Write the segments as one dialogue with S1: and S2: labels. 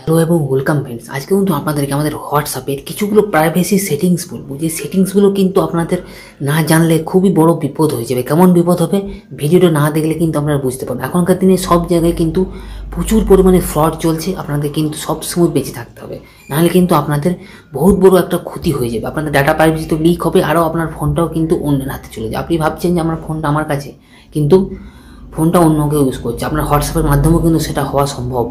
S1: Hello এবং welcome friends. আজকে কিন্তু আপনাদেরকে আমাদের হোয়াটসঅ্যাপের কিছুগুলো প্রাইভেসি সেটিংস বলবো, যে সেটিংসগুলো কিন্তু আপনাদের না জানলে খুবই বড় বিপদ হয়ে যাবে। কেমন বিপদ হবে ভিডিওটা না দেখলে কিন্তু আপনারা বুঝতে পারবেন। এখনকার দিনে সব জায়গায় কিন্তু প্রচুর পরিমাণে ফ্রড চলছে, আপনাদের কিন্তু সবসময় বেঁচে থাকতে হবে, নাহলে কিন্তু আপনাদের বহুত বড় একটা ক্ষতি হয়ে যাবে। আপনাদের ডাটা প্রাইভেসি তো লিক হবে, আরও আপনার ফোনটাও কিন্তু অন্যের হাতে চলে যায়। আপনি ভাবছেন যে আমার ফোনটা আমার কাছে, কিন্তু ফোনটা অন্য কেউ ইউজ করছে। আপনার হোয়াটসঅ্যাপের মাধ্যমেও কিন্তু সেটা হওয়া সম্ভব,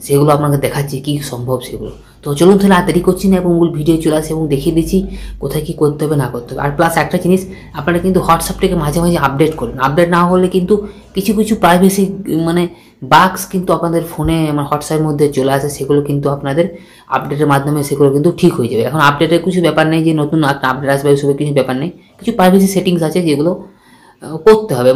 S1: সেগুলো আপনাকে দেখাচ্ছি কী সম্ভব সেগুলো। তো চলুন তাহলে আর দেরি করছি না এবং মূল ভিডিও চলে আসে এবং দেখিয়ে দিচ্ছি কোথায় কী করতে হবে না করতে হবে। আর প্লাস একটা জিনিস, আপনারা কিন্তু হোয়াটসঅ্যাপটাকে মাঝে মাঝে আপডেট করুন। আপডেট না হলে কিন্তু কিছু কিছু প্রাইভেসি বাগস কিন্তু আপনাদের ফোনে হোয়াটসঅ্যাপের মধ্যে চলে আসে, সেগুলো কিন্তু আপনাদের আপডেটের মাধ্যমে সেগুলো কিন্তু ঠিক হয়ে যাবে। এখন আপডেটের কিছু ব্যাপার নেই যে নতুন একটা আপডেট আসবে, ওইসবের কিছু ব্যাপার নেই। কিছু প্রাইভেসি সেটিংস আছে যেগুলো করতে হবে,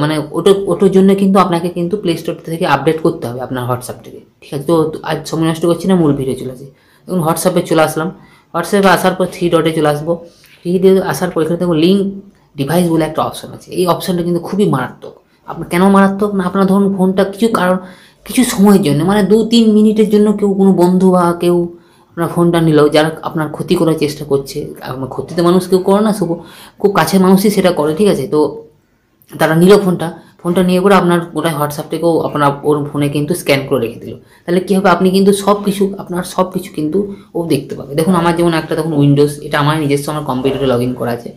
S1: ওটার জন্য কিন্তু আপনাকে কিন্তু প্লে স্টোর থেকে আপডেট করতে হবে আপনার হোয়াটসঅ্যাপটাকে। ঠিক আছে, তো আজ সময় নষ্ট করছি না, মূল ভিডিও চলে আসে। দেখুন হোয়াটসঅ্যাপে চলে আসলাম। হোয়াটসঅ্যাপে আসার পর 3 ডটে চলে আসবো। 3 ডটে আসার পর এখানে দেখুন লিঙ্ক ডিভাইস বলে একটা অপশন আছে। এই অপশানটা কিন্তু খুবই মারাত্মক। আপনার কেন মারাত্মক না, আপনার ধরুন ফোনটা কিছু সময়ের জন্য 2-3 মিনিটের জন্য কেউ কোনো বন্ধু বা কেউ আপনার ফোনটা নিল, যারা আপনার ক্ষতি করার চেষ্টা করছে। আপনার ক্ষতিতে মানুষ কেউ করে না, শুধু খুব কাছের মানুষই সেটা করে। ঠিক আছে, তো তারা নিল ফোনটা নিয়ে করে আপনার গোটা হোয়াটসঅ্যাপটাকেও আপনার ওর ফোনে কিন্তু স্ক্যান করে রেখে দিল। তাহলে কী হবে, আপনি কিন্তু আপনার সব কিছু কিন্তু ও দেখতে পাবে। দেখুন আমার যেমন একটা দেখুন উইন্ডোজ, এটা আমার নিজস্ব আমার কম্পিউটারে লগ ইন করা আছে,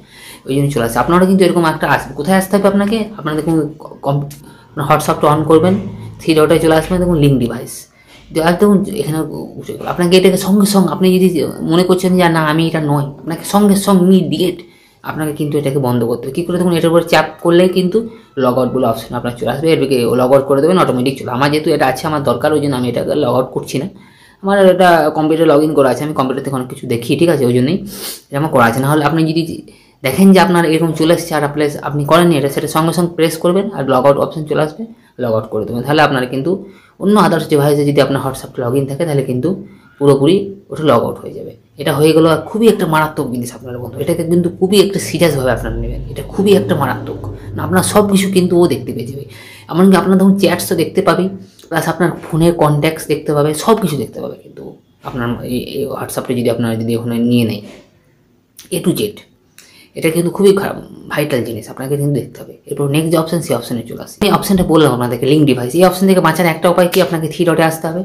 S1: ওই জন্য চলে আসে। আপনারা কিন্তু এরকম একটা আসবে। কোথায় আসতে হবে আপনাকে, আপনারা দেখুন আপনার হোয়াটসঅ্যাপটা অন করবেন, 3 ডটে চলে আসবেন, দেখুন লিঙ্ক ডিভাইস। আর দেখুন এখানে আপনাকে এটাকে সঙ্গে সঙ্গে, আপনি যদি মনে করছেন যে না আমি এটা নয়, আপনাকে সঙ্গে সঙ্গে ইমিডিয়েট আপনাকে কিন্তু এটাকে বন্ধ করতে হবে। কী করে, দেখুন এটার উপর চাপ করলেই কিন্তু লগ আউট বলে অপশন আপনার চলে আসবে। এটাকে লগ আউট করে দেবেন, অটোমেটিক চলে। আমার যেহেতু এটা আছে, আমার দরকার, ওই জন্য আমি এটাকে লগ আউট করছি না। আমার এটা কম্পিউটার লগ ইন করা আছে, আমি কম্পিউটার থেকে অনেক কিছু দেখি। ঠিক আছে, ওই জন্যই এটা আমার করা আছে। নাহলে আপনি যদি দেখেন যে আপনার এরকম চলে এসছে আর আপনি করেননি এটা, সেটা সঙ্গে সঙ্গে প্রেস করবেন আর লগ আউট অপশন চলে আসবে, লগ আউট করে দেবেন। তাহলে আপনার কিন্তু অন্য আদার্স ডিভাইসে যদি আপনার হোয়াটসঅ্যাপটা লগ ইন থাকে, তাহলে কিন্তু পুরোপুরি ওটা লগ আউট হয়ে যাবে। এটা হয়ে গেল খুবই একটা মারাত্মক জিনিস আপনার বন্ধু। এটাকে কিন্তু খুবই একটা সিরিয়াসভাবে আপনারা নেবেন, এটা খুবই একটা মারাত্মক না। আপনার সব কিছু কিন্তু ও দেখতে পেয়ে যাবে। এমনকি আপনার ধরুন চ্যাটসও দেখতে পাবে, প্লাস আপনার ফোনের কন্ট্যাক্টস দেখতে পাবে, সব কিছু দেখতে পাবে কিন্তু আপনার এই হোয়াটসঅ্যাপটা যদি ওখানে নিয়ে নেয় A to Z। এটা কিন্তু খুবই খারাপ ভাইটাল জিনিস, আপনাকে কিন্তু দেখতে হবে। এরপর নেক্সট যে অপশন, সেই অপশনে চলে আসে। এই অপশনটা বললাম আপনাদেরকে লিঙ্ক ডিভাইস। এই অপশন থেকে বাঁচার একটা উপায় কি, আপনাকে 3 ডটে আসতে হবে,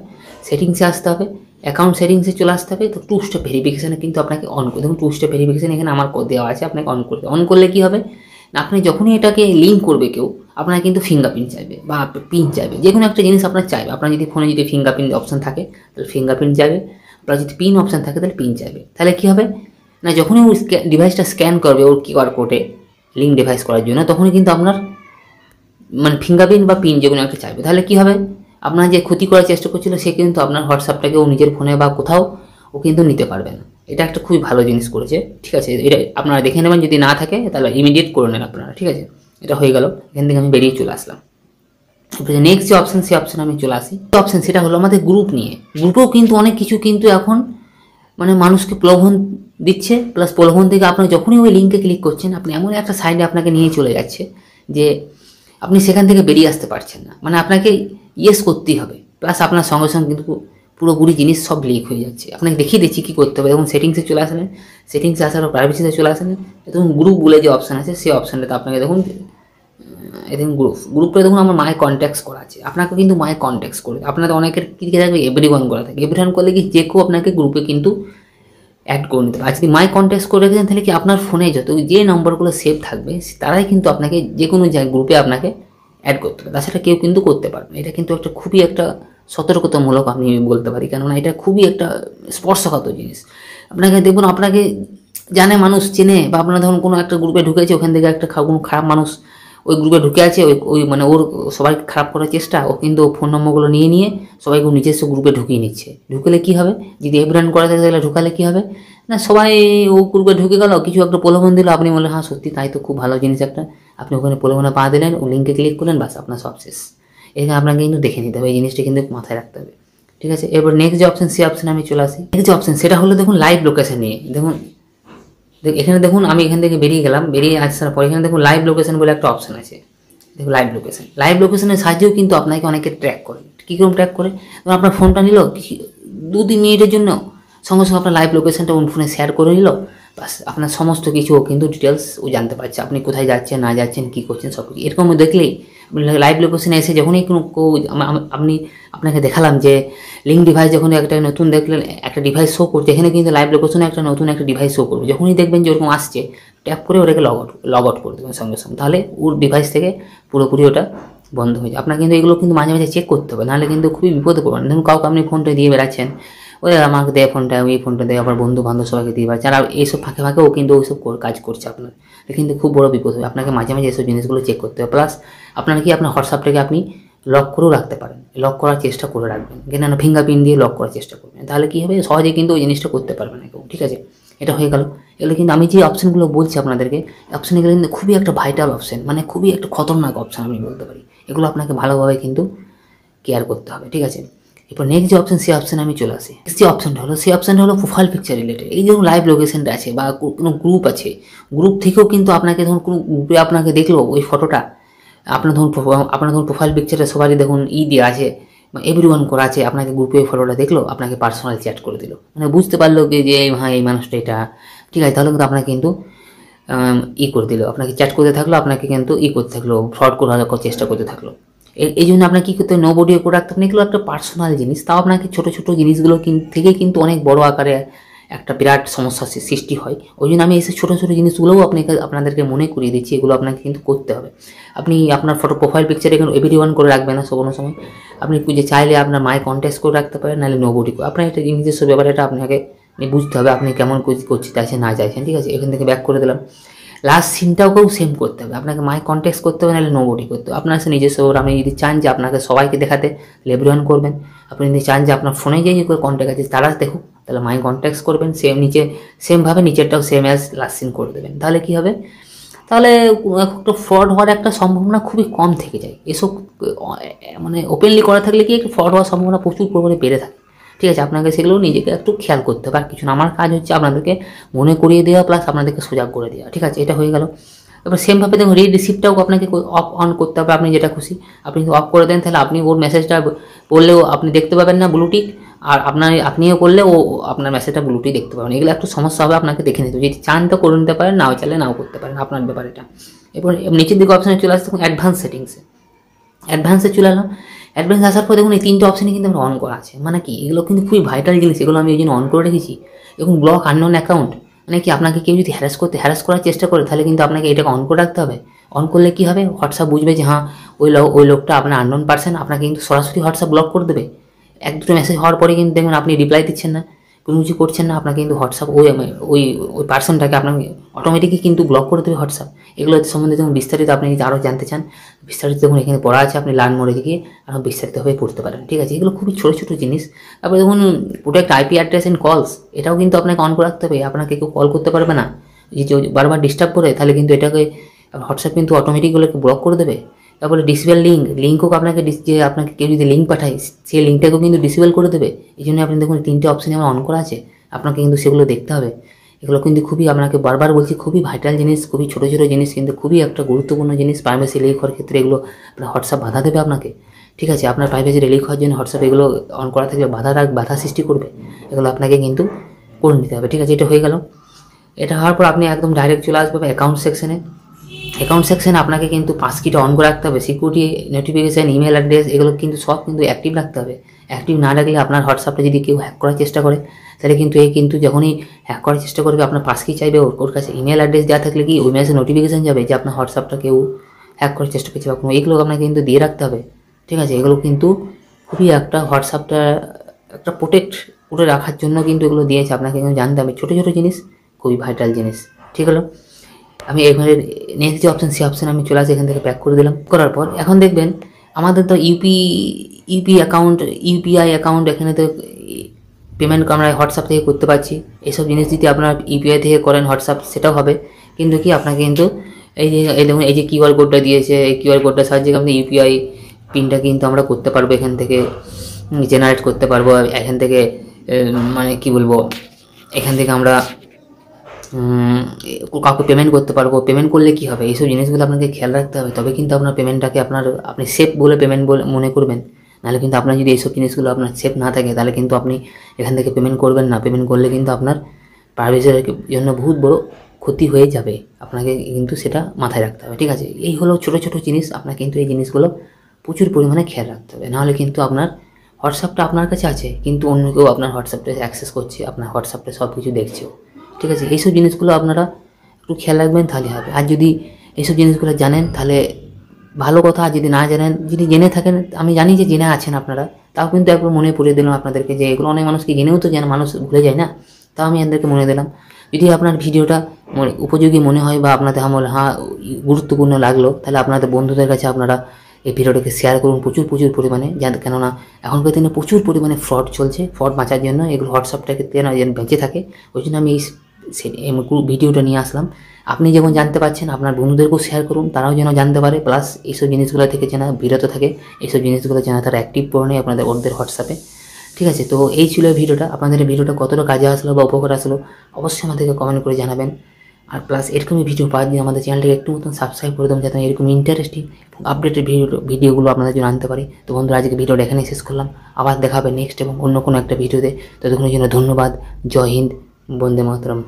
S1: সেটিংসে আসতে হবে, অ্যাকাউন্ট সেটিংসে চলে আসতে হবে। তো 2 স্টেপ ভেরিফিকেশানে কিন্তু আপনাকে অন করে দেখুন। 2 স্টেপ ভেরিফিকেশান এখানে আমার দেওয়া আছে, আপনাকে অন করতে। অন করলে কী হবে না, আপনি যখনই এটাকে লিঙ্ক করবে কেউ, আপনার কিন্তু ফিঙ্গারপ্রিন্ট চাইবে বা পিন চাইবে, যে কোনো একটা জিনিস আপনার চাইবে। আপনার যদি ফোনে যদি ফিঙ্গারপ্রিন্ট অপশন থাকে তাহলে ফিঙ্গারপ্রিন্ট চাইবে, আপনার যদি পিন অপশন থাকে তাহলে পিন চাইবে। তাহলে কী হবে না, যখনই ওই ডিভাইসটা স্ক্যান করবে ওর কিউআর কোডে লিঙ্ক ডিভাইস করার জন্য, তখনই কিন্তু আপনার ফিঙ্গারপ্রিন্ট বা পিন যে কোনো একটা চাইবে। তাহলে কী হবে, আপনার যে ক্ষতি করার চেষ্টা করছিল সে কিন্তু আপনার হোয়াটসঅ্যাপটাকে ও নিজের ফোনে বা কোথাও ও কিন্তু নিতে পারবে না। এটা একটা খুবই ভালো জিনিস করেছে। ঠিক আছে, এটা আপনারা দেখে নেবেন, যদি না থাকে তাহলে ইমিডিয়েট করে নেন আপনারা। ঠিক আছে, এটা হয়ে গেল। এখান থেকে আমি বেরিয়ে চলে আসলাম। নেক্সট যে অপশন, সেই অপশানে আমি চলে আসি। অপশন সেটা হলো আমাদের গ্রুপ নিয়ে। গ্রুপেও কিন্তু অনেক কিছু কিন্তু এখন মানুষকে প্রলোভন দিচ্ছে, প্লাস প্রলোভন থেকে আপনার যখনই ওই লিঙ্কে ক্লিক করছেন, আপনি এমন একটা সাইডে আপনাকে নিয়ে চলে যাচ্ছে যে আপনি সেখান থেকে বেরিয়ে আসতে পারছেন না। আপনাকে ইয়েস করতেই হবে, প্লাস আপনার সঙ্গে সঙ্গে কিন্তু পুরোপুরি জিনিস সব লিক হয়ে যাচ্ছে। আপনাকে দেখিয়ে দিচ্ছি কী করতে হবে। এবং সেটিংসে চলে আসলেন, সেটিংসে আসার পর প্রাইভেসিতে চলে আসলেন। দেখুন গ্রুপ বলে যে অপশান আছে, সেই অপশানটাতে আপনাকে দেখুন দেখুন গ্রুপটা দেখুন আমার মাই কন্ট্যাক্টস করা আছে। আপনাকে কিন্তু মাই কন্ট্যাক্টস করে, আপনাদের অনেকের কী থাকবে এভরিওয়ান করা থাকে। এভরিওয়ান করলে কি যে কেউ আপনাকে গ্রুপে কিন্তু অ্যাড করে নিতে পারে। আর যদি মাই কন্ট্যাক্টস করে রেখেছেন, তাহলে কি আপনার ফোনে যে নম্বরগুলো সেভ থাকবে তারাই কিন্তু আপনাকে যে কোনো গ্রুপে আপনাকে অ্যাড করতে পারে, তাছাড়া কেউ কিন্তু করতে পারবে না। এটা কিন্তু একটা খুবই একটা সতর্কতামূলক আমি বলতে পারি, কেননা এটা খুবই একটা স্পর্শকাতর জিনিস। আপনাকে দেখুন, আপনাকে জানে মানুষ চেনে, বা আপনারা ধরুন কোনো একটা গ্রুপে ঢুকেছে, ওখান থেকে একটা কোনো খারাপ মানুষ ওই গ্রুপে ঢুকে আছে, ওই ওর সবাইকে খারাপ করার চেষ্টা, ও কিন্তু ফোন নম্বরগুলো নিয়ে সবাইকে নিজস্ব গ্রুপে ঢুকিয়ে নিচ্ছে। ঢুকলে কী হবে, যদি এভরিওয়ান করা থাকে তাহলে ঢুকালে কী হবে না, সবাই ও গ্রুপে ঢুকে গেল, কিছু একটা প্রলোভন দিল, আপনি বললেন হ্যাঁ সত্যি তাই তো, খুব ভালো জিনিস একটা। আপনি ওখানে প্রলোভনে পা দিলেন, ও লিঙ্কে ক্লিক করলেন, বাস আপনার সব শেষ। এখানে আপনাকে কিন্তু দেখে নিতে হবে, এই জিনিসটা কিন্তু মাথায় রাখতে হবে। ঠিক আছে, এবার নেক্সট যে অপশন, সেই অপশানে আমি চলে আসি। নেক্সট যে অপশন সেটা হলো দেখুন লাইভ লোকেশন নিয়ে। দেখুন এখানে দেখুন আমি এখান থেকে বেরিয়ে গেলাম, বেরিয়ে আসার পর এখানে দেখুন লাইভ লোকেশন বলে একটা অপশন আছে। দেখুন লাইভ লোকেশনের সাহায্যেও কিন্তু আপনাকে অনেকে ট্র্যাক করে। কী রকম ট্র্যাক করে, আপনার ফোনটা নিল, 2-3 মিনিটের জন্য সঙ্গে সঙ্গে আপনার লাইভ লোকেশনটা ওর ফোনে শেয়ার করে নিল, বাস আপনার সমস্ত কিছু কিন্তু ডিটেলস ও জানতে পারছে, আপনি কোথায় যাচ্ছেন না যাচ্ছেন কী করছেন সব কিছু। এরকম দেখলেই লাইভ লোকেশনে এসে যখনই কোনো আপনি আপনাকে দেখালাম যে লিঙ্ক ডিভাইস, যখন একটা নতুন দেখলেন একটা ডিভাইস শো করছে, এখানে কিন্তু লাইভ লোকেশনে একটা নতুন একটা ডিভাইস শো করবে, যখনই দেখবেন যে ওরকম আসছে ট্যাপ করে ওটাকে লগ আউট করে দেবেন সঙ্গে সঙ্গে, তাহলে ওর ডিভাইস থেকে পুরোপুরি ওটা বন্ধ হয়ে যায়। আপনার কিন্তু এগুলো কিন্তু মাঝে মাঝে চেক করতে হবে, নাহলে কিন্তু খুবই বিপদে পড়বেন। ধরুন কাউকে আপনি ফোনটা দিয়ে বেড়াচ্ছেন, ওই আমাকে দেয় ফোনটা, ওই ফোনটা দেয়, আবার বন্ধু বান্ধব সবাইকে দিয়ে পারছে, আর এইসব ফাঁকে ফাঁকেও কিন্তু ওইসব কাজ করছে আপনার, এটা কিন্তু খুব বড় বিপদ হবে। আপনাকে মাঝে মাঝে এসব জিনিসগুলো চেক করতে হবে। প্লাস আপনার কি আপনার হোয়াটসঅ্যাপটাকে আপনি লক করেও রাখতে পারেন, লক করার চেষ্টা করে রাখবেন, কেন ফিঙ্গারপ্রিন্ট দিয়ে লক করার চেষ্টা করবেন, তাহলে কী হবে সহজে কিন্তু ওই জিনিসটা করতে পারবেন না কেউ। ঠিক আছে, এটা হয়ে গেল। এগুলো কিন্তু আমি যে অপশানগুলো বলছি আপনাদেরকে, অপশানগুলো কিন্তু খুবই একটা ভাইটাল অপশান, মানে খুবই একটা খতরনাক অপশান আমি বলতে পারি। এগুলো আপনাকে ভালোভাবে কিন্তু কেয়ার করতে হবে। ঠিক আছে, এরপর নেক্সট যে অপশান, সেই অপশানে আমি চলে আসি। নেক্সট যে অপশানটা হলো, সেই অপশানটা হলো প্রোফাইল পিকচার রিলেটেড। এই যেমন লাইভ লোকেশনটা আছে বা কোনো গ্রুপ আছে, গ্রুপ থেকেও কিন্তু আপনাকে ধরুন কোনো গ্রুপে আপনাকে দেখলো ওই ফটোটা, আপনার ধরুন প্রোফাইল পিকচারে সবারই দেখুন দেওয়া আছে, এভরিওয়ান করা আছে, আপনাকে গ্রুপে ওই ফটোটা দেখলো, আপনাকে পার্সোনাল চ্যাট করে দিল, মানে বুঝতে পারলো যে হ্যাঁ এই মানুষটা এটা। ঠিক আছে, তাহলে কিন্তু আপনাকে কিন্তু করে দিল, আপনাকে চ্যাট করতে থাকলো, আপনাকে কিন্তু করতে থাকলো, ফ্রড করার চেষ্টা করতে থাকলো। এই জন্য আপনাকে কী করতে হবে, নো বডিও করে রাখতে হবে। এগুলো একটা পার্সোনাল জিনিস, তাও আপনাকে ছোটো ছোটো জিনিসগুলো থেকে কিন্তু অনেক বড় আকারে একটা বিরাট সমস্যার সৃষ্টি হয়। ওই জন্য আমি এই ছোটো ছোটো জিনিসগুলোও আপনাদেরকে মনে করিয়ে দিচ্ছি, এগুলো আপনাকে কিন্তু করতে হবে। আপনি আপনার প্রোফাইল পিকচারে এখানে এভরিওয়ান করে রাখবেন না কোনো সময়, আপনি যে চাইলে আপনার মাই কন্ট্যাক্ট করে রাখতে পারেন, নাহলে নো বডি করে। আপনার এটা নিজস্ব ব্যাপার, এটা আপনাকে বুঝতে হবে আপনি কেমন করতে চাইছেন না চাইছেন। ঠিক আছে, এখান থেকে ব্যাক করে দিলাম। লাস্ট সিনটাকেও সেম করতে হবে, আপনাকে মাই কন্ট্যাক্ট করতে হবে, নাহলে নো বডি করতে হবে। আপনার সে নিজস্ব, আপনি যদি চান যে আপনাকে সবাইকে দেখাতে, এভরিওয়ান করবেন। আপনি যদি চান যে আপনার ফোনে যে কন্ট্যাক্ট আছে তারা দেখুক, তাহলে মাই কন্ট্যাক্টস করবেন, সেমভাবে নিচেরটাও সেম অ্যাজ লাস্ট সিন করে দেবেন। তাহলে কী হবে, তাহলে একটা ফ্রড হওয়ার একটা সম্ভাবনা খুবই কম থেকে যায়। এসব মানে ওপেনলি করা থাকলে কি ফ্রড হওয়ার সম্ভাবনা প্রচুর পরিমাণে বেড়ে থাকে। ঠিক আছে, আপনাকে সেগুলো নিজেকে একটু খেয়াল করতে হবে, আর কিছু না। আমার কাজ হচ্ছে আপনাদেরকে মনে করিয়ে দেওয়া, প্লাস আপনাদেরকে সজাগ করে দেওয়া। ঠিক আছে, এটা হয়ে গেল। এবার সেমভাবে দেখুন রিড রিসিপ্টটাও আপনাকে অফ অন করতে হবে, আপনি যেটা খুশি আপনি অফ করে দেন, তাহলে আপনি ওর মেসেজটা পড়লেও আপনি দেখতে পাবেন না ব্লুটিক, আর আপনিও করলে ও আপনার মেসেজটা ব্লুটিক দেখতে পাবেন। এগুলো একটু সমস্যা হবে, আপনাকে দেখে নিতে হবে। যদি চান তো করে নিতে পারেন, নাও চাইলে নাও করতে পারেন, আপনার ব্যাপার এটা। এরপর নিচের দিকে অপশানে চলে আসতে দেখুন অ্যাডভান্স সেটিংসে, অ্যাডভান্সে চলে এলাম। অ্যাডভান্স আসার পর দেখুন এই তিনটে অপশানে কিন্তু আমার অন করা আছে, মানে কি এগুলো কিন্তু খুবই ভাইটাল জিনিস, এগুলো আমি ওই জন্য অন করে রেখেছি। দেখুন ব্লক আননোন অ্যাকাউন্ট, মানে কি আপনাকে কেউ যদি হ্যারাস করার চেষ্টা করে, তাহলে কিন্তু আপনাকে এটাকে অন করে রাখতে হবে। অন করলে কী হবে, হোয়াটসঅ্যাপ বুঝবে যে হ্যাঁ ওই লোকটা আপনার আননোন পারসন, আপনাকে কিন্তু সরাসরি হোয়াটসঅ্যাপ ব্লক করে দেবে। এক দুটো মেসেজ হওয়ার পরে কিন্তু দেখবেন আপনি রিপ্লাই দিচ্ছেন না, কোনো কিছু করছেন না, আপনাকে কিন্তু হোয়াটসঅ্যাপ ওই পার্সনটাকে আপনাকে অটোমেটিকই কিন্তু ব্লক করে দেবে হোয়াটসঅ্যাপ। এগুলো সম্বন্ধে যখন বিস্তারিত আপনি যদি আরও জানতে চান, বিস্তারিত দেখুন এখানে পড়া আছে, আপনি লার্ন মোডে গিয়ে আরও বিস্তারিতভাবে পড়তে পারেন। ঠিক আছে, এগুলো খুবই ছোটো ছোটো জিনিস। তারপরে দেখুন প্রোটেক্ট আইপি অ্যাড্রেস অ্যান্ড কলস, এটাও কিন্তু আপনাকে অন করে রাখতে হবে। আপনাকে কেউ কল করতে পারবে না, যদি বারবার ডিস্টার্ব করে, তাহলে কিন্তু এটাকে হোয়াটসঅ্যাপ কিন্তু অটোমেটিকগুলোকে ব্লক করে দেবে। তারপরে ডিসেবল লিঙ্কও আপনাকে যে আপনাকে কেউ যদি লিঙ্ক পাঠায়, সেই লিঙ্কটাকেও কিন্তু ডিসেবল করে দেবে। এই জন্য আপনি দেখুন তিনটে অপশানে আমার অন করা আছে, আপনাকে কিন্তু সেগুলো দেখতে হবে। এগুলো কিন্তু খুবই, আপনাকে বারবার বলছি, খুবই ভাইটাল জিনিস, খুবই ছোটো ছোটো জিনিস, কিন্তু খুবই একটা গুরুত্বপূর্ণ জিনিস। প্রাইভেসি লিক হওয়ার ক্ষেত্রে এগুলো আপনার হোয়াটসঅ্যাপ বাধা দেবে আপনাকে। ঠিক আছে, আপনার প্রাইভেসি লিক হওয়ার জন্য হোয়াটসঅ্যাপ এগুলো অন করা থাকলে বাধা সৃষ্টি করবে, এগুলো আপনাকে কিন্তু করে নিতে হবে। ঠিক আছে, এটা হয়ে গেল। এটা হওয়ার পর আপনি একদম ডাইরেক্ট চলে আসবে অ্যাকাউন্ট সেকশনে। অ্যাকাউন্ট সেকশনে আপনাকে কিন্তু পাসকিটা অন করে রাখতে হবে। সিকিউরিটি, নোটিফিকেশান, ইমেল অ্যাড্রেস এগুলো কিন্তু সব কিন্তু অ্যাক্টিভ রাখতে হবে। অ্যাক্টিভ না রাখলে আপনার হোয়াটসঅ্যাপটা যদি কেউ হ্যাক করার চেষ্টা করে, তাহলে কিন্তু যখনই হ্যাক করার চেষ্টা করবে, আপনার পাসকি চাইবে, ওর কাছে ইমেল অ্যাড্রেস দেওয়া থাকলে কি ওই মেসেজ নোটিফিকেশান যাবে যে আপনার হোয়াটসঅ্যাপটা কেউ হ্যাক করার চেষ্টা করছে বা কোনো, এগুলো আপনাকে কিন্তু দিয়ে রাখতে হবে। ঠিক আছে, এগুলো কিন্তু খুবই একটা হোয়াটসঅ্যাপটা একটা করে রাখার জন্য কিন্তু এগুলো দিয়েছে, আপনাকে কিন্তু জানতে হবে। ছোটো ছোটো জিনিস, খুবই ভাইটাল জিনিস। ঠিক হলো, আমি এখানে নেক্সট যে অপশান, সেই অপশানে আমি চলে আসি, এখান থেকে ব্যাক করে দিলাম। করার পর এখন দেখবেন আমাদের তো ইউপিআই অ্যাকাউন্ট, এখানে তো পেমেন্ট আমরা হোয়াটসঅ্যাপ থেকে করতে পারছি। এইসব জিনিস যদি আপনার ইউপিআই থেকে করেন হোয়াটসঅ্যাপ, সেটাও হবে। কিন্তু কি আপনাকে কিন্তু দেখুন এই যে কিউআর কোডটা দিয়েছে, এই কিউআর কোডটার সাহায্যে আপনি ইউপিআই পিনটা কিন্তু আমরা করতে পারবো, এখান থেকে জেনারেট করতে পারবো। এখান থেকে মানে কি বলবো, এখান থেকে আমরা কাউকে পেমেন্ট করতে পারবো। পেমেন্ট করলে কি হবে, এইসব জিনিসগুলো আপনাকে খেয়াল রাখতে হবে, তবে কিন্তু আপনার পেমেন্টটাকে আপনি সেফ বলে পেমেন্ট বলে মনে করবেন। নাহলে কিন্তু আপনার যদি এইসব জিনিসগুলো আপনার সেভ না থাকে তাহলে কিন্তু আপনি এখান থেকে পেমেন্ট করবেন না। পেমেন্ট করলে কিন্তু আপনার প্রাইভেসির জন্য বহুত বড় ক্ষতি হয়ে যাবে, আপনাকে কিন্তু সেটা মাথায় রাখতে হবে, ঠিক আছে। এই হলো ছোটো ছোটো জিনিস, আপনার কিন্তু এই জিনিসগুলো প্রচুর পরিমাণে খেয়াল রাখতে হবে, নাহলে কিন্তু আপনার হোয়াটসঅ্যাপটা আপনার কাছে আছে কিন্তু অন্য কেউ আপনার হোয়াটসঅ্যাপটা অ্যাক্সেস করছে, আপনার হোয়াটসঅ্যাপটা সব কিছু দেখছেও, ঠিক আছে। এইসব জিনিসগুলো আপনারা একটু খেয়াল রাখবেন, তাহলে হবে। আর যদি এইসব জিনিসগুলো জানেন তাহলে ভালো কথা, আর যদি না জানেন, যদি জেনে থাকেন, আমি জানি যে জেনে আছেন আপনারা, তাও কিন্তু একবার মনে পড়িয়ে দিলাম আপনাদেরকে যে এগুলো অনেক মানুষকে জেনেও তো জানে, মানুষ ভুলে যায় না, তাও আমি এদেরকে মনে দিলাম। যদি আপনার ভিডিওটা উপযোগী মনে হয় বা আপনাদের আমার গুরুত্বপূর্ণ লাগলো, তাহলে আপনাদের বন্ধুদের কাছে আপনারা এই ভিডিওটাকে শেয়ার করুন প্রচুর পরিমাণে, কেননা এখনকার দিনে প্রচুর পরিমাণে ফ্রড চলছে। ফ্রড বাঁচার জন্য এগুলো হোয়াটসঅ্যাপটাকে যেন বেঁচে থাকে, ওই জন্য আমি এই ভিডিওটা নিয়ে আসলাম। আপনি যখন জানতে পারছেন আপনার বন্ধুদেরকেও শেয়ার করুন, তারাও যেন জানতে পারে, প্লাস এইসব জিনিসগুলো থেকে যেন বিরত থাকে, এইসব জিনিসগুলো যেন তারা অ্যাক্টিভ করে নেয় ওদের হোয়াটসঅ্যাপে, ঠিক আছে। তো এই ছিল ভিডিওটা, আপনাদের এই ভিডিওটা কতটা কাজে আসলো বা উপকার আসলো অবশ্যই আমাদেরকে কমেন্ট করে জানাবেন। আর প্লাস এরকমই ভিডিও পাওয়ার জন্য আমাদের চ্যানেলটাকে একটু মতন সাবস্ক্রাইব করে দেবেন, যাতে এরকম ইন্টারেস্টিং এবং আপডেটেড ভিডিওগুলো আপনাদের জন্য আনতে পারি। তো বন্ধুরা, আজকে ভিডিওটা এখানেই শেষ করলাম, আবার দেখা হবে নেক্সট এবং অন্য কোনো একটা ভিডিওতে। ততক্ষণের জন্য ধন্যবাদ। জয় হিন্দ, বন্দে মাতরম।